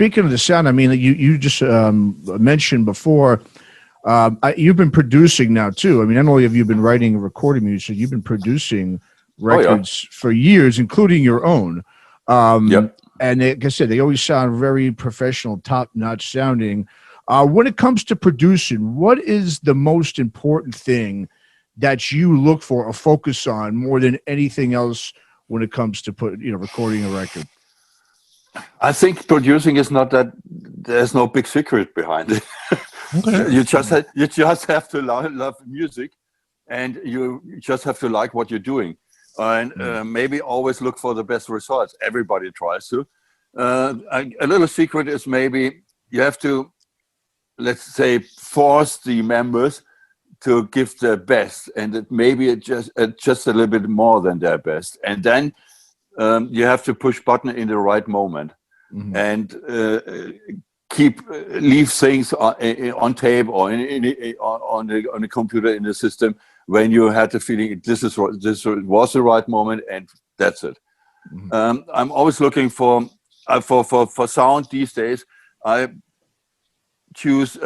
speaking of the sound, I mean, you just mentioned before, you've been producing now too. I mean, not only have you been writing and recording music, you've been producing records for years, including your own. And like I said, they always sound very professional, top-notch sounding. When it comes to producing, what is the most important thing that you look for or focus on more than anything else when it comes to recording a record? I think producing is not that. There's no big secret behind it. Okay. You just have to love music, and you just have to like what you're doing, and maybe always look for the best results. Everybody tries to. A little secret is maybe you have to, let's say, force the members to give their best, and maybe just a little bit more than their best, and then you have to push button in the right moment, and leave things on tape or on the computer in the system when you had the feeling this was the right moment, and that's it. I'm always looking for sound these days. I choose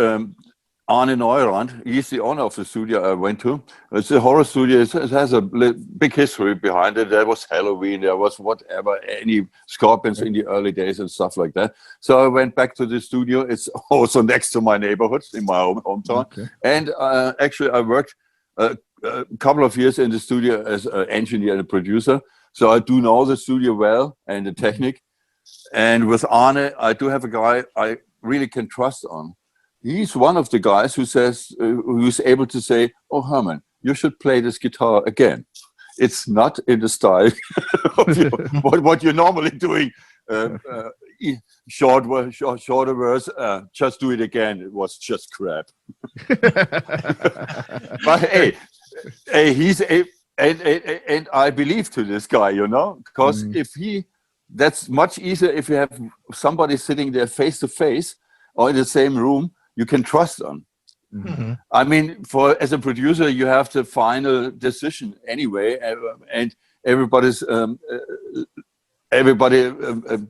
Arne Neurand. He's the owner of the studio I went to. It's a horror studio. It has a big history behind it. There was Halloween. There was whatever, any scorpions in the early days and stuff like that. So I went back to the studio. It's also next to my neighborhood in my hometown. Okay. And actually, I worked a couple of years in the studio as an engineer and a producer. So I do know the studio well and the technique. And with Arne, I do have a guy I really can trust on. He's one of the guys who's able to say, "Oh, Herman, you should play this guitar again. It's not in the style of what you're normally doing. Shorter verse. Just do it again. It was just crap." But hey, and I believe to this guy, because that's much easier if you have somebody sitting there face to face or in the same room. You can trust on. I mean, as a producer, you have the final decision anyway, and everybody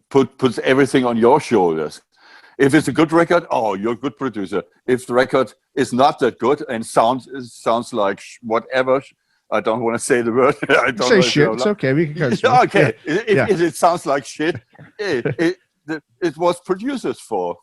puts everything on your shoulders. If it's a good record, you're a good producer. If the record is not that good and sounds like whatever, I don't want to say the word. I don't say shit. It's okay. We can okay. If it sounds like shit, it was producers for.